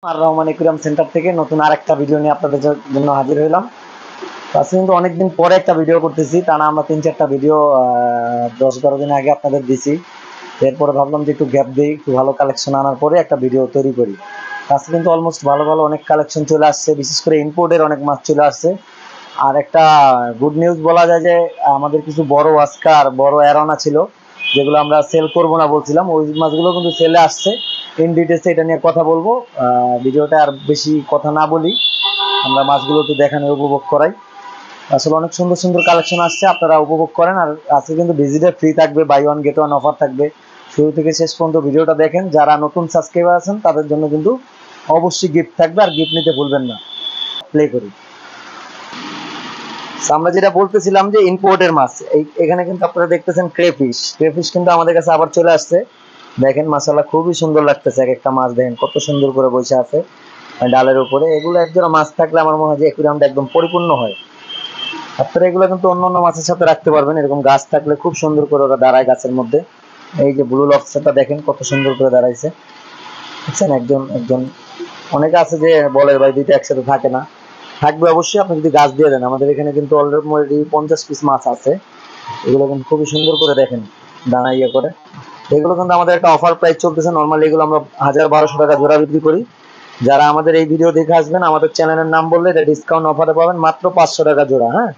আর Rahman aquarium centre থেকে নতুন আরেকটা ভিডিও নিয়ে আপনাদের জন্য হাজির হইলাম। আজকে কিন্তু অনেকদিন পরে একটা ভিডিও করতেছি, তা না আমরা 3-4টা ভিডিও 10-12 দিন আগে আপনাদের দিছি। এরপরে ভাবলাম যে একটু গ্যাপ দিই, একটু ভালো কালেকশন আনার পরে একটা ভিডিও তৈরি করি। আজকে কিন্তু অলমোস্ট ভালো ভালো অনেক কালেকশন চলে আসছে, বিশেষ করে ইম্পোর্টের অনেক মাছ চলে আসছে। আর একটা গুড নিউজ বলা যায় যে আমাদের কিছু বড় ওয়াস্কার, বড় অ্যারোনা ছিল যেগুলো আমরা সেল করব না বলছিলাম, ওই মাছগুলো কিন্তু সেলে আসছে। ইন ডিটেলসে এটা নিয়ে কথা বলবো। ভিডিওটা আর বেশি কথা না বলি, আমরা মাছগুলো একটু দেখানোর উপভোগ করাই। আসলে অনেক সুন্দর সুন্দর কালেকশন আসছে, আপনারা উপভোগ করেন। আর আজকে কিন্তু ভিজিটার ফ্রি থাকবে, buy one get one offer থাকবে। শুরু থেকে শেষ পর্যন্ত ভিডিওটা দেখেন। যারা নতুন সাবস্ক্রাইবার আছেন তাদের জন্য কিন্তু অবশ্যই গিফট থাকবে, আর গিফট নিতে ভুলবেন না। প্লে করি। আমরা যেটা বলতেছিলাম যে ইম্পোর্টের মাছ, এখানে কিন্তু আপনারা দেখতেছেন ক্রেফিশ। ক্রেফিশ কিন্তু আমাদের কাছে আবার চলে আসছে। দেখেন মাশাআল্লাহ খুবই সুন্দর লাগতেছে, এক একটা মাছ দেখেন কত সুন্দর করে বসে আছে ডালের উপরে। এগুলো একজোড়া মাছ থাকলে আমার মনে হয় যে অ্যাকুয়ারিয়ামটা একদম পরিপূর্ণ হয়। আপনারা এগুলো কিন্তু অন্য অন্য মাছের সাথে রাখতে পারবেন, এরকম গাছ থাকলে খুব সুন্দর করে ওরা দাঁড়ায় গাছের মধ্যে। এই যে ব্লু লবস্টারটা দেখেন কত সুন্দর করে দাঁড়াইছে, বুঝছেন। একজন একজন অনেকে আছে যে বলে ভাই দুইটা একসাথে থাকে না, থাকবে অবশ্যই, আপনি যদি গাছ দিয়ে দেন। আমাদের এখানে কিন্তু অলরেডি 50 পিস মাছ আছে। এগুলো কিন্তু খুবই সুন্দর করে দেখেন দানা ইয়ে করে। এগুলো কিন্তু আমাদের একটা অফার প্রাইস চলতেছে। নর্মালি এগুলো আমরা 1000-1200 টাকা জোড়া বিক্রি করি। যারা আমাদের এই ভিডিও দেখে আসবেন, আমাদের চ্যানেলের নাম বললে এটা ডিসকাউন্ট অফারে পাবেন মাত্র 500 টাকা জোড়া। হ্যাঁ,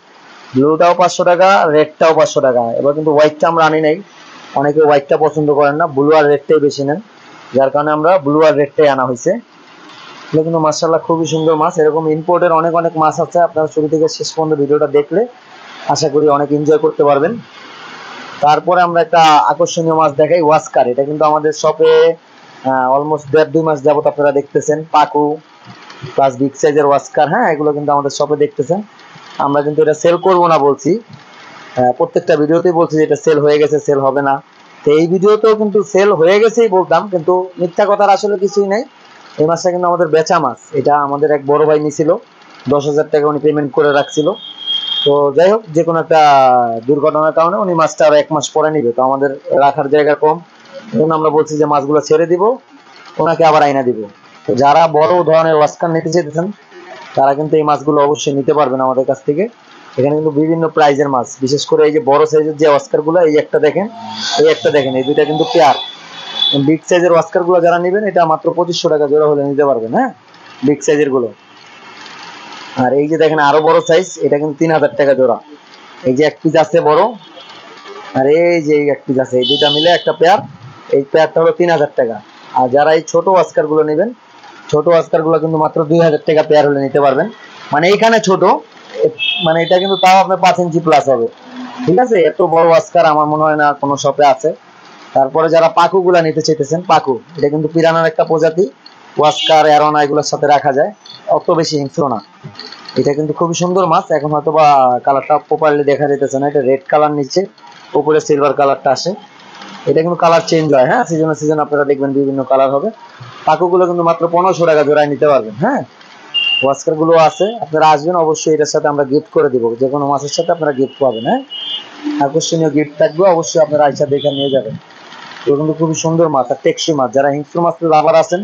ব্লুটাও 500 টাকা, রেডটাও 500 টাকা। এবার কিন্তু হোয়াইটটা আমরা আনি নাই, অনেকে হোয়াইটটা পছন্দ করেন না, ব্লু আর রেডটাই বেশি নেন, যার কারণে আমরা ব্লু আর রেডটাই আনা হয়েছে। এগুলো কিন্তু মাশাআল্লাহ খুবই সুন্দর মাছ। এরকম ইম্পোর্টের অনেক অনেক মাছ আছে, আপনারা শুরু থেকে শেষ পর্যন্ত ভিডিওটা দেখলে আশা করি অনেক এনজয় করতে পারবেন। তারপরে আমরা একটা আকর্ষণীয় মাছ দেখাই, ওয়াস্কার। এটা কিন্তু আমাদের শপে অলমোস্ট 1.5-2 মাস যাবত আপনারা দেখতেছেন। পাকু প্লাস বিগ সাইজের ওয়াস্কার, হ্যাঁ, এগুলো কিন্তু আমাদের শপে দেখতেছেন। আমরা কিন্তু এটা সেল করব না বলছি, প্রত্যেকটা ভিডিওতেই বলছি যে এটা সেল হয়ে গেছে, সেল হবে না। তো এই ভিডিওতেও কিন্তু সেল হয়ে গেছেই বলতাম, কিন্তু মিথ্যা কথার আসলে কিছুই নেই। এই মাছটা কিন্তু আমাদের বেচা মাছ। এটা আমাদের এক বড় ভাই নিছিল, 10,000 টাকা উনি পেমেন্ট করে রাখছিল। তো যাই হোক, যে কোনো একটা দুর্ঘটনার কারণে উনি মাছটা আরো 1 মাস পরে নিবে, তো আমাদের রাখার জায়গা কম, এখন আমরা বলছি যে মাছগুলো ছেড়ে দিব, ওনাকে আবার আইনা দিব। তো যারা বড় ধরনের ওয়াস্কার নিতে চাইতেছেন তারা কিন্তু এই মাছগুলো অবশ্যই নিতে পারবেন আমাদের কাছ থেকে। এখানে কিন্তু বিভিন্ন প্রাইজের মাছ, বিশেষ করে এই যে বড় সাইজের যে অস্কার গুলো, এই একটা দেখেন, এই একটা দেখেন, এই দুইটা কিন্তু পেয়ার। বিগ সাইজের অস্কার গুলো যারা নেবেন এটা মাত্র 2500 টাকা জোড়া হলে নিতে পারবেন। হ্যাঁ, বিগ সাইজের গুলো। আর এই যে দেখেন আরো বড় সাইজ, এটা কিন্তু 3000 টাকা জোড়া। এই যে এক পিস আছে বড়, আর এই যে এক পিস আছে, এই দুইটা মিলে একটা পেয়ার। এই পেয়ারটা হলো 3000 টাকা। আর যারা এই ছোট অস্কার গুলো নেবেন, ছোট অস্কার গুলো কিন্তু মাত্র 2000 টাকা পেয়ার হলে নিতে পারবেন। মানে এইখানে ছোট, মানে এটা কিন্তু তাও আপনার 5 ইঞ্চি প্লাস হবে। ঠিক আছে, এত বড় অস্কার আমার মনে হয় না কোনো শপে আছে। তারপরে যারা পাকু গুলা নিতে চাইতেছেন, পাকু এটা কিন্তু পিরানার একটা প্রজাতি, ওয়াস্কার অ্যারোনা এগুলোর সাথে রাখা যায়, অত বেশি হিংস্র না। এটা কিন্তু খুবই সুন্দর মাছ। এখন হয়তো বা কালারটা প্রপারলি দেখা যেতেছে না, এটা রেড কালার নিচে, উপরে সিলভার কালারটা আসে। এটা কিন্তু কালার চেঞ্জ হয়, হ্যাঁ, সিজনে সিজন আপনারা দেখবেন বিভিন্ন কালার হবে। পাকুগুলো কিন্তু মাত্র 1500 টাকা জোড়ায় নিতে পারবেন। হ্যাঁ, ওয়াস্কার গুলো আছে, আপনারা আসবেন অবশ্যই, এটার সাথে আমরা গিফট করে দিব, যে কোনো মাছের সাথে আপনারা গিফট পাবেন। হ্যাঁ, আকর্ষণীয় গিফট থাকবে, অবশ্যই আপনারা আইসা দেখে নিয়ে যাবেন। এগুলো কিন্তু খুবই সুন্দর মাছ, আর টেকসই মাছ। যারা হিংস্র মাছ লাভার আছেন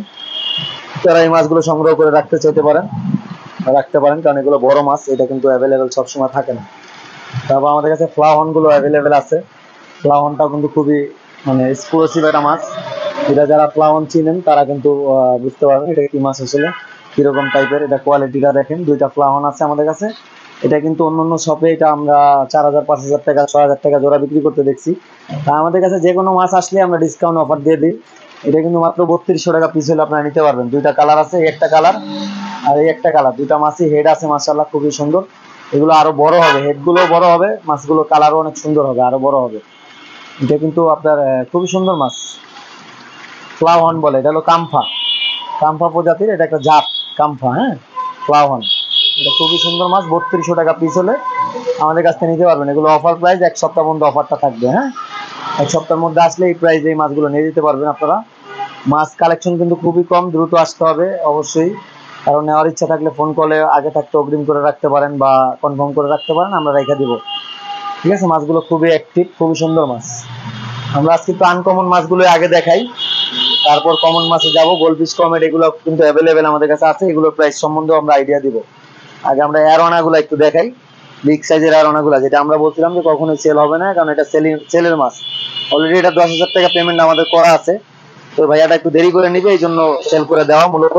তারা এই মাছগুলো সংগ্রহ করে রাখতে চাইতে পারেন, রাখতে পারেন, কারণ এগুলো বড় মাছ, এটা কিন্তু অ্যাভেলেবেল সবসময় থাকে না। তারপর আমাদের কাছে ফ্লাওয়ান গুলো অ্যাভেলেবেল আছে। ফ্লাওয়ানটাও কিন্তু খুবই মানে এক্সক্লুসিভ একটা মাছ। এটা যারা ফ্লাওয়ান চিনেন তারা কিন্তু বুঝতে পারবেন এটা কি মাছ আসলে, কিরকম টাইপের। এটা কোয়ালিটিটা দেখেন, দুইটা ফ্লাওয়ান আছে আমাদের কাছে। এটা কিন্তু অন্যান্য শপে এটা আমরা 4000, 5000 টাকা, 6000 টাকা জোড়া বিক্রি করতে দেখছি। তা আমাদের কাছে যে কোনো মাছ আসলে আমরা ডিসকাউন্ট অফার দিয়ে দিই। এটা কিন্তু মাত্র 3200 টাকা পিস হলে আপনারা নিতে পারবেন। দুইটা কালার আছে, এই একটা কালার আর এই একটা কালার, দুইটা মাছই হেড আছে মাশাআল্লাহ খুবই সুন্দর। এগুলো আরো বড় হবে, হেড গুলো বড় হবে, মাছগুলো কালারও অনেক সুন্দর হবে, আরো বড় হবে। এটা কিন্তু আপনার খুবই সুন্দর মাছ, ফ্লাওয়ান বলে। এটা হলো কামফা, কামফা প্রজাতির এটা একটা জাত, কামফা। হ্যাঁ, ফ্লাওয়ান, এটা খুবই সুন্দর মাছ। 3200 টাকা পিস হলে আমাদের কাছ থেকে নিতে পারবেন। এগুলো অফার প্রাইস, 1 সপ্তাহ পর্যন্ত অফারটা থাকবে। হ্যাঁ, 1 সপ্তাহের মধ্যে আসলে এই প্রাইসে এই মাছগুলো নিয়ে যেতে পারবেন আপনারা। মাছ কালেকশন কিন্তু খুবই কম, দ্রুত আসতে হবে অবশ্যই। কারণ নেওয়ার ইচ্ছা থাকলে ফোন কলে আগে থাকতে অগ্রিম করে রাখতে পারেন বা কনফার্ম করে রাখতে পারেন, আমরা রেখে দিব। ঠিক আছে, মাছগুলো খুবই অ্যাক্টিভ, খুবই সুন্দর মাছ। আমরা আজকে একটু আনকমন মাছগুলো আগে দেখাই। তারপর কমন মাছে যাব, গোলফিশ কমেট এগুলো কিন্তু অ্যাভেলেবেল আমাদের কাছে আছে, এগুলোর প্রাইস সম্বন্ধে আমরা আইডিয়া দিব। আগে আমরা অ্যারোনা গুলো একটু দেখাই, বিগ সাইজের অ্যারোনা গুলা, যেটা আমরা বলছিলাম যে কখনোই সেল হবে না, কারণ এটা সেলের মাছ। অলরেডি এটা 10,000 টাকা পেমেন্ট আমাদের করা আছে, তো ভাইয়াটা একটু দেরি করে নিবে, এই জন্য সেল করে দেওয়া মূলত।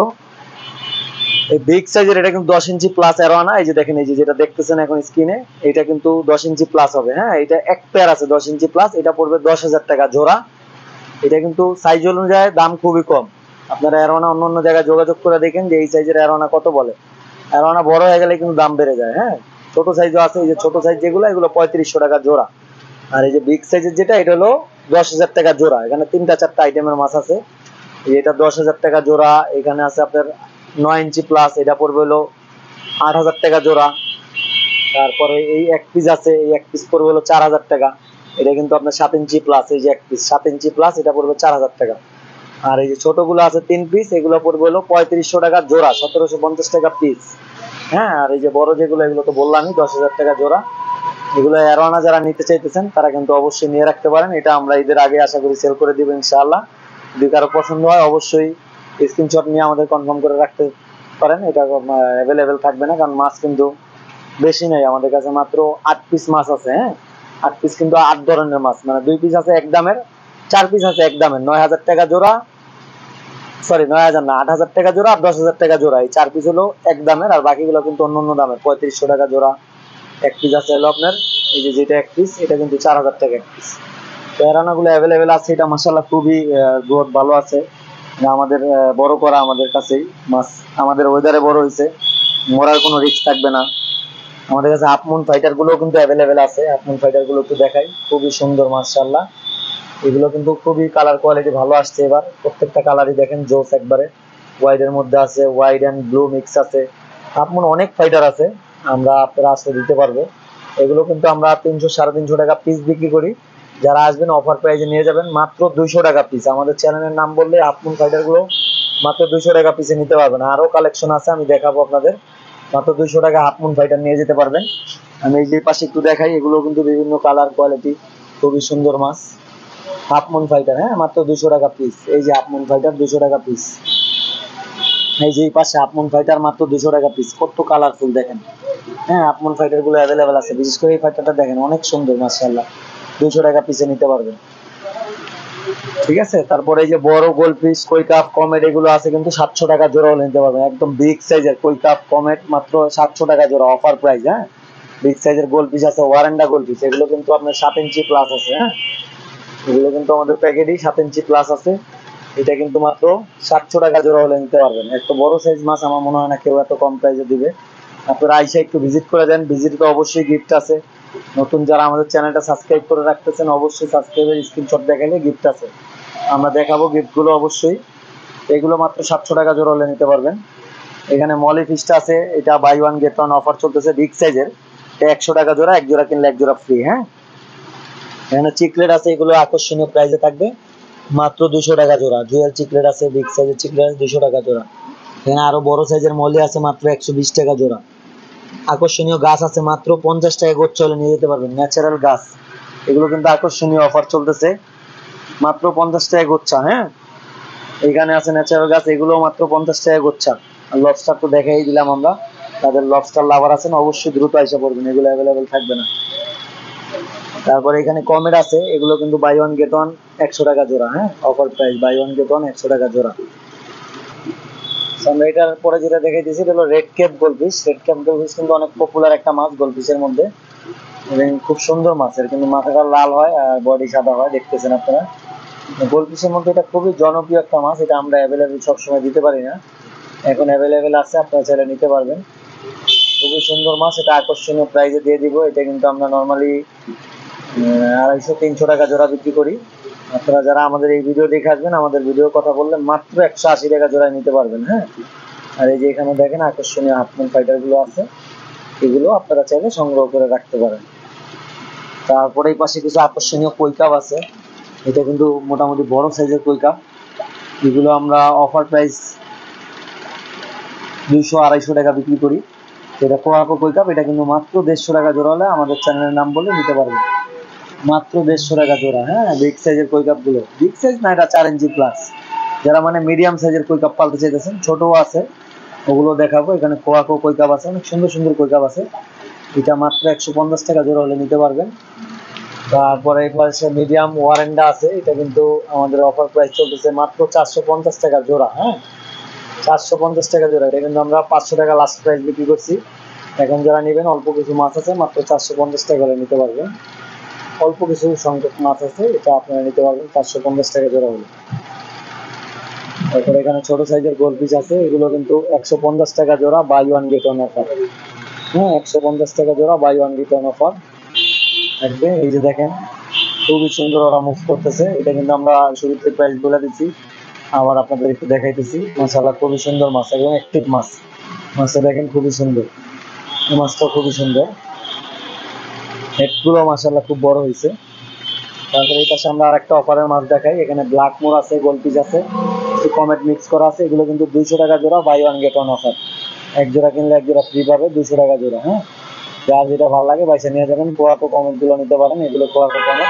এই বিগ সাইজের এটা কিন্তু 10 ইঞ্চি প্লাস অ্যারোনা, এই যে দেখেন, এই যে যেটা দেখতেছেন এখন স্ক্রিনে, এটা কিন্তু 10 ইঞ্চি প্লাস হবে। হ্যাঁ, এটা এক পেয়ার আছে 10 ইঞ্চি প্লাস, এটা পড়বে 10,000 টাকা জোড়া। এটা কিন্তু সাইজ অনুযায়ী দাম খুবই কম। আপনারা অ্যারোনা অন্য অন্য জায়গায় যোগাযোগ করে দেখেন যে এই সাইজের অ্যারোনা কত বলে। অ্যারোনা বড় হয়ে গেলে কিন্তু দাম বেড়ে যায়। হ্যাঁ, ছোট সাইজও আছে, এই যে ছোট সাইজ যেগুলো, এগুলো 3500 টাকা জোড়া। আর এই যে বিগ সাইজের যেটা, এটা হলো 10,000 টাকা জোড়া। এখানে 3-4টা আইটেমের মাছ আছে। এটা 10,000 টাকা জোড়া। এখানে আছে আপনার 9 ইঞ্চি প্লাস, এটা পড়বে হলো 8,000 টাকা জোড়া। তারপরে এই এক পিস আছে, এই এক পিস পড়বে হলো 4,000 টাকা। এটা কিন্তু আপনার 7 ইঞ্চি প্লাস, এই যে এক পিস 7 ইঞ্চি প্লাস, এটা পড়বে 4,000 টাকা। আর এই যে ছোটগুলো আছে 3 পিস, এগুলো পড়বে হলো 3500 টাকা জোড়া, 1750 টাকা পিস। হ্যাঁ, আর এই যে বড় যেগুলো, এগুলো তো বললামই 10,000 টাকা জোড়া। এগুলো অ্যারোনা যারা নিতে চাইতেছেন তারা কিন্তু অবশ্যই নিয়ে রাখতে পারেন, এটা আমরা ঈদের আগে আশা করি সেল করে দিব ইনশাআল্লাহ। যদি কারো পছন্দ হয় অবশ্যই স্ক্রিনশট নিয়ে আমাদের কনফার্ম করে রাখতে পারেন। এটা অ্যাভেলেবেল থাকবে না, কারণ মাছ কিন্তু বেশি নাই আমাদের কাছে, মাত্র 8 পিস মাছ আছে। হ্যাঁ, 8 পিস কিন্তু 8 ধরনের মাছ, মানে 2 পিস আছে এক দামের, 4 পিস আছে এক দামের, 9,000 টাকা জোড়া, সরি 9,000 না, 8,000 টাকা জোড়া আর 10,000 টাকা জোড়া। এই 4 পিস হলো এক দামের, আর বাকিগুলো কিন্তু অন্য অন্য দামের, 3500 টাকা জোড়া। এক পিস আছে হলো আপনার, এই যে যেটা এক পিস, এটা কিন্তু 4,000 টাকা এক পিস। তো এরানাগুলো অ্যাভেলেবেল আছে, এটা মাশাআল্লাহ খুবই গ্রোথ ভালো আছে। আমাদের বড় করা আমাদের কাছেই মাছ, আমাদের ওয়েদারে বড় হয়েছে, মরার কোনো রিস্ক থাকবে না। আমাদের কাছে হাফ মুন ফাইটার গুলো কিন্তু অ্যাভেলেবেল আছে, হাফ মুন ফাইটার গুলো একটু দেখাই, খুবই সুন্দর মাশাআল্লাহ। এগুলো কিন্তু খুবই কালার কোয়ালিটি ভালো আসছে এবার, প্রত্যেকটা কালারই দেখেন জোস একবারে। হোয়াইট এর মধ্যে আছে, হোয়াইট এন্ড ব্লু মিক্স আছে। হাফ মুন অনেক ফাইটার আছে, আমরা আপনারা আসলে দিতে পারবো। এগুলো কিন্তু আমরা 300-350 টাকা পিস বিক্রি করি। যারা আসবেন অফার প্রাইসে নিয়ে যাবেন, মাত্র 200 টাকা পিস। আমাদের চ্যানেলের নাম বললে হাফ মুন ফাইটার গুলো মাত্র 200 টাকা পিসে নিতে পারবেন। আরো কালেকশন আছে, আমি দেখাবো আপনাদের। মাত্র 200 টাকা হাফ মুন ফাইটার নিয়ে যেতে পারবেন। আমি এই যে পাশে একটু দেখাই, এগুলো কিন্তু বিভিন্ন কালার কোয়ালিটি, খুবই সুন্দর মাছ। হাফ মুন ফাইটার, হ্যাঁ, মাত্র 200 টাকা পিস। এই যে হাফ মুন ফাইটার 200 টাকা পিস। এই যে এই পাশে হাফ মুন ফাইটার মাত্র 200 টাকা পিস, কত কালারফুল দেখেন। হ্যাঁ, হাফ মুন ফাইটার গুলো অ্যাভেলেবেল আছে, বিশেষ করে এই ফাইটারটা দেখেন, অনেক সুন্দর মাশাআল্লাহ। 200 টাকা পিসে নিতে পারবেন। ঠিক আছে, তারপরে এই যে বড় গোলফিশ, কই কাপ, কমেট এগুলো আছে কিন্তু 700 টাকা জোড়া হলে নিতে পারবেন। একদম বিগ সাইজের কই কাপ, কমেট মাত্র 700 টাকা জোড়া, অফার প্রাইস। হ্যাঁ, বিগ সাইজের গোলফিশ আছে, ওয়ারেন্ডা গোলফিশ, এগুলো কিন্তু আপনার 7 ইঞ্চি প্লাস আছে। হ্যাঁ, এগুলো কিন্তু আমাদের প্যাকেটই 7 ইঞ্চি প্লাস আছে। এটা কিন্তু মাত্র 700 টাকা জোড়া হলে নিতে পারবেন। এত বড় সাইজ মাছ আমার মনে হয় না কেউ এত কম প্রাইসে দিবে। আপনারা আইসা একটু ভিজিট করে দেন, ভিজিটে তো অবশ্যই গিফট আছে। নতুন যারা আমাদের চ্যানেলটা সাবস্ক্রাইব করে রাখতেছেন, অবশ্যই সাবস্ক্রাইবের স্ক্রিনশট দেখালে গিফট আছে, আমরা দেখাবো গিফটগুলো অবশ্যই। এগুলো মাত্র 700 টাকা জোড়া হলে নিতে পারবেন। এখানে মলি ফিশটা আছে, এটা buy one get one offer চলতেছে, বিগ সাইজের, 100 টাকা জোড়া, এক জোড়া কিনলে এক জোড়া ফ্রি। হ্যাঁ, এখানে চিকলেট আছে, এগুলো আকর্ষণীয় প্রাইসে থাকবে, মাত্র 200 টাকা জোড়া। জুয়েল চিকলেট আছে, বিগ সাইজের চিকলেট আছে 200 টাকা জোড়া। এখানে আরো বড় সাইজের মলি আছে, মাত্র 120 টাকা জোড়া। আকর্ষণীয় গাছ আছে, মাত্র 50 টাকা গোচ্ছ হলে নিয়ে যেতে পারবেন, ন্যাচারাল গাছ। এগুলো কিন্তু আকর্ষণীয় অফার চলতেছে, মাত্র 50 টাকা গোচ্ছা। হ্যাঁ, এখানে আছে ন্যাচারাল গাছ, এগুলো মাত্র 50 টাকা গোচ্ছা। আর লবস্টার তো দেখাই দিলাম আমরা, তাদের লবস্টার লাভার আছেন অবশ্যই দ্রুত আইসা পড়বেন, এগুলো অ্যাভেলেবেল থাকবে না। তারপরে এখানে কমেট আছে, এগুলো কিন্তু বাই ওয়ান গেট ওয়ান 100 টাকা জোড়া। হ্যাঁ, offer price, buy one get one 100 টাকা জোড়া। আমরা এটার পরে যেটা দেখাইতেছি এটা হলো red cap goldfish. Red cap goldfish কিন্তু অনেক পপুলার একটা মাছ গোলফিশের মধ্যে, এবং খুব সুন্দর মাছের, কিন্তু মাথাটা লাল হয় আর বডি সাদা হয়, দেখতেছেন আপনারা। গোলফিশের মধ্যে এটা খুবই জনপ্রিয় একটা মাছ, এটা আমরা অ্যাভেলেবেল সবসময় দিতে পারি না, এখন অ্যাভেলেবেল আছে, আপনারা চাইলে নিতে পারবেন। খুবই সুন্দর মাছ, এটা আকর্ষণীয় প্রাইসে দিয়ে দিব। এটা কিন্তু আমরা নর্মালি 250-300 টাকা জোড়া বিক্রি করি। আপনারা যারা আমাদের এই ভিডিও দেখে আসবেন, আমাদের ভিডিও কথা বললে মাত্র 180 টাকা জোড়ায় নিতে পারবেন। হ্যাঁ, আর এই যে এখানে দেখেন আকর্ষণীয় হাফ মুন ফাইটার গুলো আছে, এগুলো আপনারা চাইলে সংগ্রহ করে রাখতে পারেন। তারপরে এই পাশে কিছু আকর্ষণীয় কই কাপ আছে, এটা কিন্তু মোটামুটি বড় সাইজের কই কাপ। এগুলো আমরা অফার প্রাইস 200-250 টাকা বিক্রি করি। এটা কোয়াকো কই কাপ, এটা কিন্তু মাত্র 150 টাকা জোড়া হলে আমাদের চ্যানেলের নাম বলে নিতে পারবেন, মাত্র 150 টাকা জোড়া। হ্যাঁ, বিগ সাইজের কই কাপ গুলো, বিগ সাইজ না, এটা 4 ইঞ্চি প্লাস। যারা মানে মিডিয়াম সাইজের কই কাপ পালতে চাইতেছেন, ছোটও আছে, ওগুলো দেখাবো। এখানে কোয়াকো কই কাপ আছে, অনেক সুন্দর সুন্দর কই কাপ আছে। এটা মাত্র 150 টাকা জোড়া হলে নিতে পারবেন। তারপরে এই পাশে মিডিয়াম ওয়ারেন্ডা আছে, এটা কিন্তু আমাদের অফার প্রাইস চলতেছে মাত্র 450 টাকা জোড়া। হ্যাঁ, 450 টাকা জোড়া। এটা কিন্তু আমরা 500 টাকা লাস্ট প্রাইস বিক্রি করছি। এখন যারা নেবেন, অল্প কিছু মাছ আছে, মাত্র 450 টাকা হলে নিতে পারবেন। অল্প কিছু সংখ্যক মাছ আছে, এটা আপনারা নিতে পারবেন 450 টাকা জোড়া হলে। তারপরে এখানে ছোট সাইজের গোল পিস আছে, এগুলো কিন্তু 150 টাকা জোড়া, buy one get one offer. হ্যাঁ, 150 টাকা জোড়া, buy one get one offer থাকবে। এই যে দেখেন, খুবই সুন্দর ওরা মুভ করতেছে। এটা কিন্তু আমরা শুরুতে প্রাইস বলে দিচ্ছি, আবার আপনাদের একটু দেখাইতেছি। মাশাআল্লাহ, খুবই সুন্দর মাছ, একদম অ্যাক্টিভ মাছ। মাছটা দেখেন খুবই সুন্দর, এই মাছটা খুবই সুন্দর। হেডগুলো মাশাআল্লাহ খুব বড় হয়েছে। তারপরে এই পাশে আমরা আরেকটা অফারের মাছ দেখাই। এখানে ব্ল্যাক মোর আছে, গোল পিস আছে, একটু কমেট মিক্স করা আছে। এগুলো কিন্তু 200 টাকা জোড়া, buy one get one offer. এক জোড়া কিনলে এক জোড়া ফ্রি পাবে, 200 টাকা জোড়া। হ্যাঁ, যার যেটা ভালো লাগে বাইসে নিয়ে যাবেন। কোয়াকো কমেট গুলো নিতে পারেন, এগুলো কোয়াকো কমেট,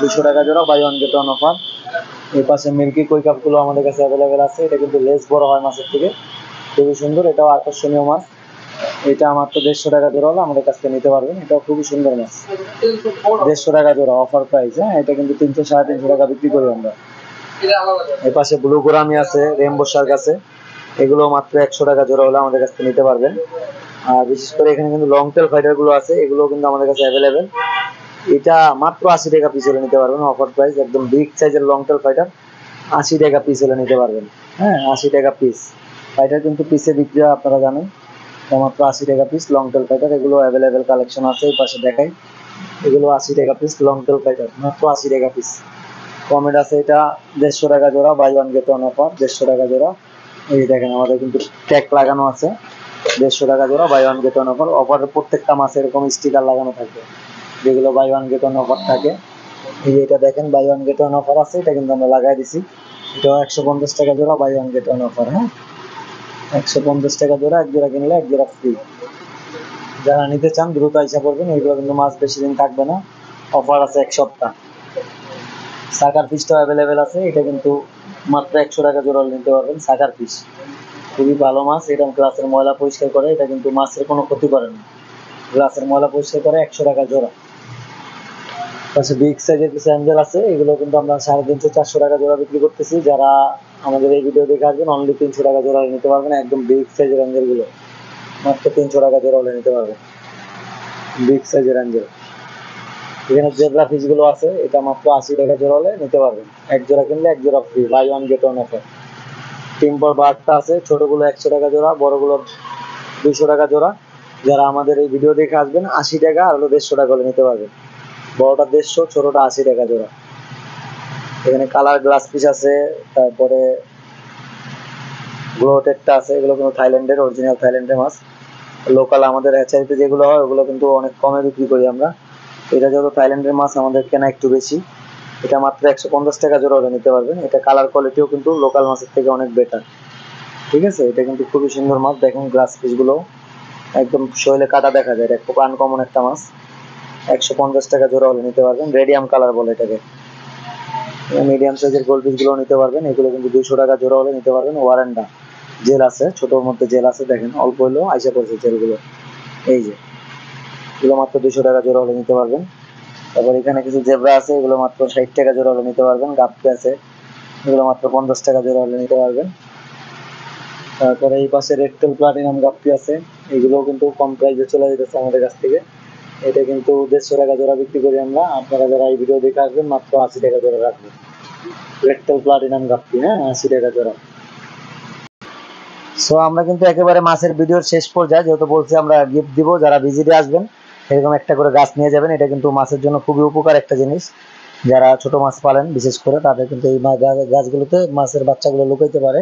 200 টাকা জোড়া, buy one get one offer. এই পাশে মিল্কি কই কাপ গুলো আমাদের কাছে অ্যাভেলেবেল আছে। এটা কিন্তু লেস বড় হয় মাছের থেকে, খুবই সুন্দর। এটাও আকর্ষণীয় মাছ। এটা মাত্র 150 টাকা জোড়া হলে আমাদের কাছ থেকে নিতে পারবেন। এটাও খুবই সুন্দর মাছ, 150 টাকা জোড়া অফার প্রাইস। হ্যাঁ, এটা কিন্তু 300 350 টাকা বিক্রি করি আমরা। এই পাশে ব্লু গোরামি আছে, রেমবো শার্ক আছে, এগুলো মাত্র 100 টাকা জোড়া হলে আমাদের কাছ থেকে নিতে পারবেন। আর বিশেষ করে এখানে কিন্তু লং টেল ফাইটার গুলো আছে, এগুলো কিন্তু আমাদের কাছে অ্যাভেলেবেল। এটা মাত্র 80 টাকা পিস হলে নিতে পারবেন, অফার প্রাইস। একদম বিগ সাইজের লং টেল ফাইটার 80 টাকা পিস হলে নিতে পারবেন। হ্যাঁ, 80 টাকা পিস। ফাইটার কিন্তু পিসে বিক্রি হয়, আপনারা জানেন। মাত্র 80 টাকা পিস লং টেল ফাইটার, এগুলো অ্যাভেলেবেল কালেকশন আছে। এই পাশে দেখাই, এগুলো 80 টাকা পিস লং টেল ফাইটার, মাত্র 80 টাকা পিস। কমেট আছে, এটা 150 টাকা জোড়া, buy one get one offer, 150 টাকা জোড়া। এই দেখেন, আমাদের কিন্তু ট্যাগ লাগানো আছে, 150 টাকা জোড়া, buy one get one offer. অফারের প্রত্যেকটা মাসে এরকম স্টিকার লাগানো থাকবে, যেগুলো buy one get one offer থাকে। এই যে এটা দেখেন, buy one get one offer আছে, এটা কিন্তু আমরা লাগাই দিছি। এটাও 150 টাকা জোড়া, buy one get one offer. হ্যাঁ, 150 টাকা জোড়া, এক জোড়া কিনলে এক জোড়া ফ্রি। যারা নিতে চান দ্রুত আইসা পড়বেন, এগুলো কিন্তু মাছ বেশি দিন থাকবে না, অফার আছে 1 সপ্তাহ। সাকার ফিশটাও অ্যাভেলেবেল আছে, এটা কিন্তু মাত্র 100 টাকা জোড়া নিতে পারবেন। সাকার ফিশ খুবই ভালো মাছ, এটা গ্লাসের ময়লা পরিষ্কার করে, এটা কিন্তু মাছের কোনো ক্ষতি করে না, গ্লাসের ময়লা পরিষ্কার করে, 100 টাকা জোড়া। পাশে বিগ সাইজের কিছু অ্যাঞ্জেল আছে, এগুলো কিন্তু আমরা 350 400 টাকা জোড়া বিক্রি করতেছি। যারা আমাদের এই ভিডিও দেখে আসবেন, অনলি 300 টাকা জোড়া নিতে পারবেন। একদম বিগ সাইজের অ্যাঞ্জেল গুলো মাত্র 300 টাকা জোড়া হলে নিতে পারবেন, বিগ সাইজের অ্যাঞ্জেল। এখানে জেব্রা ফিশ গুলো আছে, এটা মাত্র 80 টাকা জোড়া হলে নিতে পারবেন। এক জোড়া কিনলে এক জোড়া free, buy one get one offer. টিম্পর বার্ডটা আছে, ছোটগুলো 100 টাকা জোড়া, বড়গুলো 200 টাকা জোড়া। যারা আমাদের এই ভিডিও দেখে আসবেন, 80 টাকা আর হলো 150 টাকা হলে নিতে পারবেন। বড়টা 150, ছোটটা 80 টাকা জোড়া। এখানে কালার গ্লাস পিস আছে, তারপরে গ্লোটেকটা আছে, এগুলো কিন্তু থাইল্যান্ডের অরিজিনাল থাইল্যান্ডের মাছ। লোকাল আমাদের হ্যাচারিতে যেগুলো হয়, ওগুলো কিন্তু অনেক কমে বিক্রি করি আমরা। এটা যেহেতু থাইল্যান্ডের মাছ, আমাদের কেনা একটু বেশি। এটা মাত্র 150 টাকা জোড়া হলে নিতে পারবেন। এটা কালার কোয়ালিটিও কিন্তু লোকাল মাছের থেকে অনেক বেটার। ঠিক আছে, এটা কিন্তু খুবই সুন্দর মাছ। দেখুন গ্লাস পিস গুলো একদম শৈলে কাটা দেখা যায়, এটা খুব আনকমন একটা মাছ। 150 টাকা জোড়া হলে নিতে পারবেন, রেডিয়াম কালার বলে এটাকে। মিডিয়াম সাইজের গোল পিস গুলো নিতে পারবেন, এগুলো কিন্তু 200 টাকা জোড়া হলে নিতে পারবেন। ওয়ারেন্ডা জেল আছে, ছোটোর মধ্যে জেল আছে, দেখেন অল্প হলেও আইসা পড়ছে জেলগুলো। এই যে এগুলো মাত্র 200 টাকা জোড়া হলে নিতে পারবেন। তারপর এখানে কিছু জেব্রা আছে, এগুলো মাত্র 60 টাকা জোড়া হলে নিতে পারবেন। গাপ্পি আছে, এগুলো মাত্র 50 টাকা জোড়া হলে নিতে পারবেন। তারপরে এই পাশে রেড টেল প্লাটিনাম গাপ্পি আছে, এগুলো কিন্তু কম প্রাইসে চলে যেতেছে আমাদের কাছ থেকে। এটা কিন্তু 150 টাকা জোড়া বিক্রি করি আমরা। আপনারা যারা এই ভিডিও দেখে আসবেন, মাত্র 80 টাকা জোড়া রাখবেন। রেড টেল প্লাটিনাম গাপ্পি, হ্যাঁ, 80 টাকা জোড়া। সো আমরা কিন্তু একেবারে মাছের ভিডিওর শেষ পর্যায়ে, যেহেতু বলছি আমরা গিফট দিব, যারা ভিজিটে আসবেন এরকম একটা করে গাছ নিয়ে যাবেন। এটা কিন্তু মাছের জন্য খুবই উপকার একটা জিনিস। যারা ছোট মাছ পালেন বিশেষ করে, তাদের কিন্তু এই গাছগুলোতে মাছের বাচ্চাগুলো লুকাইতে পারে।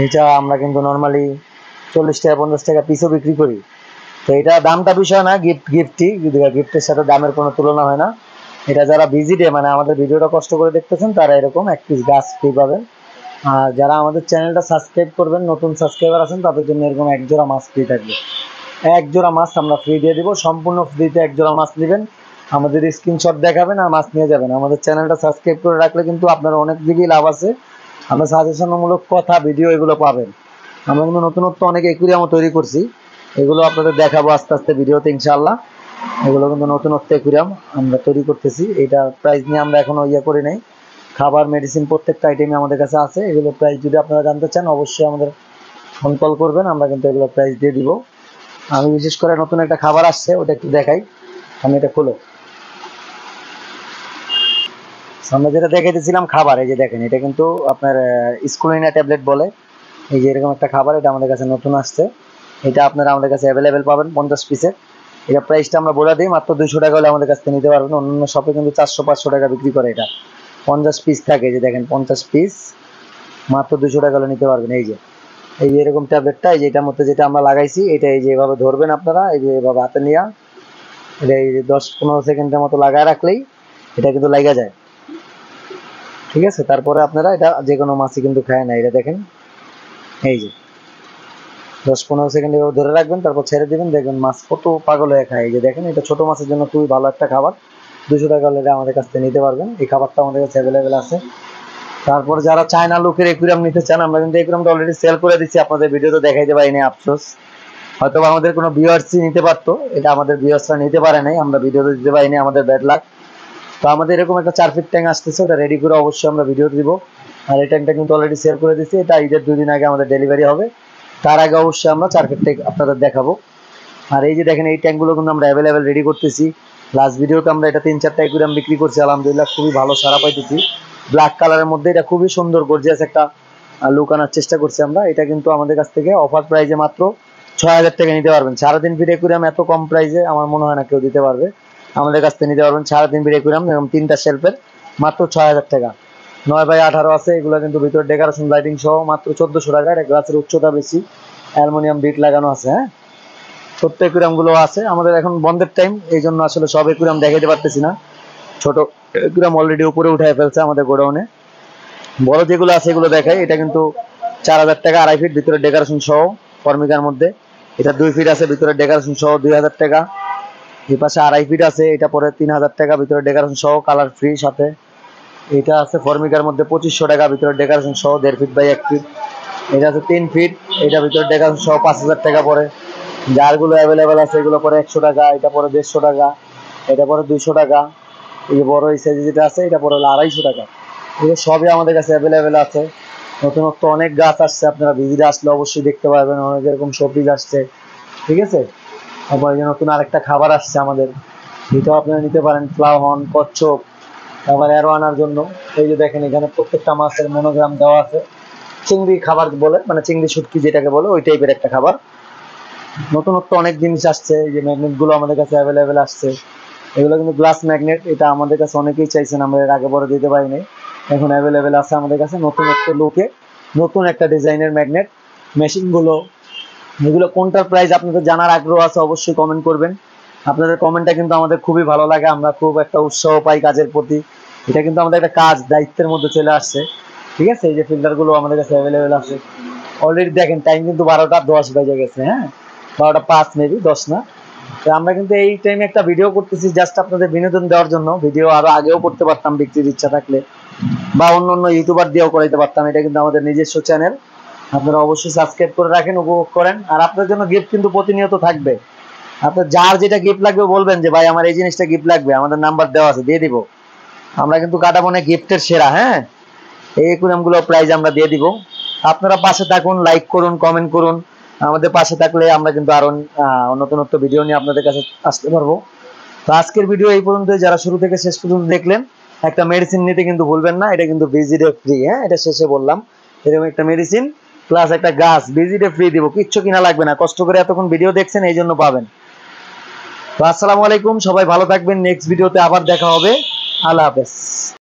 এটা আমরা কিন্তু নর্মালি 40 টাকা 50 টাকা পিসও বিক্রি করি। তো এটা দামটা বিষয় না, গিফটের সাথে দামের কোনো তুলনা হয় না। এটা যারা ভিজিটে মানে আমাদের ভিডিওটা কষ্ট করে দেখতেছেন, তারা এরকম এক পিস গাছ ফ্রি পাবেন। আর যারা আমাদের চ্যানেলটা সাবস্ক্রাইব করবেন, নতুন সাবস্ক্রাইবার আছেন, তাদের জন্য এরকম এক জোড়া মাছ ফ্রি থাকবে। এক জোড়া মাছ আমরা ফ্রি দিয়ে দিব, সম্পূর্ণ ফ্রিতে এক জোড়া মাছ নেবেন, আমাদের স্ক্রিনশট দেখাবেন আর মাছ নিয়ে যাবেন। আমাদের চ্যানেলটা সাবস্ক্রাইব করে রাখলে কিন্তু আপনার অনেক দিকেই লাভ আছে। আমরা সাজেশনমূলক কথা ভিডিও এগুলো পাবেন। আমরা কিন্তু নতুনত্ব অনেক একুরিয়ামও তৈরি করছি, এগুলো আপনাদের দেখাবো আস্তে আস্তে ভিডিওতে ইনশাআল্লাহ। এগুলো কিন্তু নতুনত্ব একুরিয়াম আমরা তৈরি করতেছি। এটা প্রাইস নিয়ে আমরা এখনো করি নাই। খাবার মেডিসিন প্রত্যেকটা আইটেমই আমাদের কাছে আছে। এগুলো প্রাইস যদি আপনারা জানতে চান অবশ্যই আমাদের ফোন কল করবেন, আমরা কিন্তু এগুলো প্রাইস দিয়ে দিব। আমি বিশেষ করে নতুন একটা খাবার আসছে, ওটা একটু দেখাই। আমি এটা খুলো, আমরা যেটা দেখাইতেছিলাম খাবার, এই যে দেখেন এটা কিন্তু আপনার স্কুলিনা ট্যাবলেট বলে। এই যে এরকম একটা খাবার, এটা আমাদের কাছে নতুন আসছে। এটা আপনারা আমাদের কাছে অ্যাভেলেবেল পাবেন 50 পিসের। এটা প্রাইসটা আমরা বলে দিই, মাত্র 200 টাকা হলে আমাদের কাছ থেকে নিতে পারবেন। অন্যান্য শপে কিন্তু 400-500 টাকা বিক্রি করে। এটা 50 পিস থাকে, যে দেখেন 50 পিস মাত্র 200 টাকা হলে নিতে পারবেন। এই যে এরকম ট্যাবলেটটা, এই যে এটার মধ্যে যেটা আমরা লাগাইছি, এটা এই যে এভাবে ধরবেন আপনারা, এই যে এভাবে হাতে নিয়ে এটা এই যে 10-15 সেকেন্ডের মতো লাগায় রাখলেই এটা কিন্তু লাগা যায়, ঠিক আছে। তারপরে আপনারা এটা যে কোনো মাছই কিন্তু খায় না। এটা দেখেন এই যে 10-15 সেকেন্ড এভাবে ধরে রাখবেন, তারপর ছেড়ে দিবেন, দেখবেন মাছ কত পাগল হয়ে খায়। এই যে দেখেন এটা ছোট মাছের জন্য খুবই ভালো একটা খাবার। 200 টাকা হলে এটা আমাদের কাছ থেকে নিতে পারবেন। এই খাবারটা আমাদের কাছে অ্যাভেলেবেল আছে। তারপর যারা চায়না লোকের একুরিয়াম নিতে চান, আমরা কিন্তু একুরিয়ামটা অলরেডি সেল করে দিচ্ছি, আপনাদের ভিডিওতে দেখাইতে পারিনি, আফসোস। হয়তো আমাদের কোনো ভিউয়ার্সই নিতে পারতো, এটা আমাদের ভিউয়ার্সরা নিতে পারে নাই, আমরা ভিডিওতে দিতে পারিনি, আমাদের ব্যাড লাক। তো আমাদের এরকম একটা 4 ফিট ট্যাঙ্ক আসতেছে, ওটা রেডি করে অবশ্যই আমরা ভিডিও দিব। আর এই ট্যাঙ্কটা কিন্তু অলরেডি সেল করে দিচ্ছি, এটা ঈদের 2 দিন আগে আমাদের ডেলিভারি হবে। তার আগে অবশ্যই আমরা 4 ফিট ট্যাঙ্ক আপনাদের দেখাবো। আর এই যে দেখেন এই ট্যাঙ্কগুলো কিন্তু আমরা অ্যাভেলেবেল রেডি করতেছি। লাস্ট ভিডিওতে আমরা এটা 3-4টা একুরিয়াম বিক্রি করছি, আলহামদুলিল্লাহ খুবই ভালো সাড়া পাইতেছি। ব্ল্যাক কালারের মধ্যে এটা খুবই সুন্দর গর্জিয়াস একটা লুক আনার চেষ্টা করছি আমরা। এটা কিন্তু আমাদের কাছ থেকে অফার প্রাইজে মাত্র 6000 টাকা নিতে পারবেন। 3.5 ফিট একুরিয়াম এত কম প্রাইজে আমার মনে হয় না কেউ দিতে পারবে। আমাদের কাছ থেকে নিতে পারবেন 3.5 ফিট একুরিয়াম এবং 3টা শেলফের মাত্র 6000 টাকা। 9x18 আছে, এগুলো কিন্তু ভিতরে ডেকোরেশন লাইটিং সহ মাত্র 1400 টাকা। এটা গ্লাসের উচ্চতা বেশি, অ্যালুমিনিয়াম বিট লাগানো আছে। হ্যাঁ, ছোট্ট একুরিয়াম গুলো আছে আমাদের। এখন বন্ধের টাইম, এই জন্য আসলে সব একুরিয়াম দেখাইতে পারতেছি না। ছোট একুরিয়াম অলরেডি উপরে উঠায় ফেলছে আমাদের গোডাউনে। বড় যেগুলো আছে এগুলো দেখাই। এটা কিন্তু 4000 টাকা, 2.5 ফিট ভিতরে ডেকোরেশন সহ ফর্মিকার মধ্যে। এটা 2 ফিট আছে, ভিতরে ডেকোরেশন সহ 2000 টাকা। এই পাশে 2.5 ফিট আছে, এটা পরে 3000 টাকা, ভিতরে ডেকোরেশন সহ কালার ফ্রি সাথে। এটা আছে ফর্মিকার মধ্যে 2500 টাকা, ভিতরে ডেকোরেশন সহ 1.5 ফিট বাই 1 ফিট। এটা আছে 3 ফিট, এটা ভিতরে ডেকোরেশন সহ 5000 টাকা পরে। যারগুলো অ্যাভেলেবেল আছে এগুলো পরে 100 টাকা, এটা পরে 150 টাকা, এটা পরে 200 টাকা। এই যে বড় এই সাইজ যেটা আছে এটা পরে হলো 250 টাকা। এগুলো সবই আমাদের কাছে অ্যাভেলেবেল আছে। নতুনত্ব অনেক গাছ আসছে, আপনারা ভিজিটে আসলে অবশ্যই দেখতে পারবেন। অনেক এরকম শোপিস আসছে, ঠিক আছে। তারপর এই যে নতুন আরেকটা খাবার আসছে আমাদের, এটাও আপনারা নিতে পারেন। ফ্লাওহন, কচ্ছপ, তারপর অ্যারো আনার জন্য। এই যে দেখেন এখানে প্রত্যেকটা মাছের মনোগ্রাম দেওয়া আছে। চিংড়ি খাবার বলে, মানে চিংড়ি শুটকি যেটাকে বলে, ওই টাইপের একটা খাবার। নতুনত্ব অনেক জিনিস আসছে। এই যে ম্যাগনেট গুলো আমাদের কাছে অ্যাভেলেবেল আসছে। এগুলো কিন্তু গ্লাস ম্যাগনেট, এটা আমাদের কাছে অনেকেই চাইছেন, আমরা এর আগে পরে দিতে পারিনি, এখন অ্যাভেলেবেল আছে আমাদের কাছে। নতুনত্ব লুকে নতুন একটা ডিজাইনের ম্যাগনেট মেশিন গুলো, এগুলো কোনটার প্রাইস আপনাদের জানার আগ্রহ আছে অবশ্যই কমেন্ট করবেন। আপনাদের কমেন্টটা কিন্তু আমাদের খুবই ভালো লাগে, আমরা খুব একটা উৎসাহ পাই কাজের প্রতি। এটা কিন্তু আমাদের একটা কাজ, দায়িত্বের মধ্যে চলে আসছে, ঠিক আছে। এই যে ফিল্টার গুলো আমাদের কাছে অ্যাভেলেবেল আছে। অলরেডি দেখেন টাইম কিন্তু 12টা 10 বেজে গেছে। হ্যাঁ, 12টা 5 মেবি, 10 না। তো আমরা কিন্তু এই টাইমে একটা ভিডিও করতেছি জাস্ট আপনাদের বিনোদন দেওয়ার জন্য। ভিডিও আরো আগেও করতে পারতাম বিক্রির ইচ্ছা থাকলে, বা অন্য ইউটিউবার দিয়েও করাইতে পারতাম। এটা কিন্তু আমাদের নিজস্ব চ্যানেল, আপনারা অবশ্যই সাবস্ক্রাইব করে রাখেন, উপভোগ করেন। আর আপনার জন্য গিফট কিন্তু প্রতিনিয়ত থাকবে। আপনার যার যেটা গিফট লাগবে বলবেন যে ভাই আমার এই জিনিসটা গিফট লাগবে, আমাদের নাম্বার দেওয়া আছে, দিয়ে দিব। আমরা কিন্তু কাটাবনে গিফটের সেরা। হ্যাঁ, এই একুরিয়াম গুলো প্রাইজ আমরা দিয়ে দিব। আপনারা পাশে থাকুন, লাইক করুন, কমেন্ট করুন। আমাদের পাশে থাকলে আমরা কিন্তু আরো নতুনত্ব ভিডিও নিয়ে আপনাদের কাছে আসতে পারবো। তো আজকের ভিডিও এই পর্যন্ত। যারা শুরু থেকে শেষ পর্যন্ত দেখলেন, একটা মেডিসিন নিতে কিন্তু ভুলবেন না, এটা কিন্তু ভিজিটে ফ্রি। হ্যাঁ, এটা শেষে বললাম, এরকম একটা মেডিসিন প্লাস একটা গাছ ভিজিটে ফ্রি দিব, কিচ্ছু কিনা লাগবে না। কষ্ট করে এতক্ষণ ভিডিও দেখছেন এই জন্য পাবেন। তো আসসালামু আলাইকুম, সবাই ভালো থাকবেন। নেক্সট ভিডিওতে আবার দেখা হবে। আল্লাহ হাফেজ।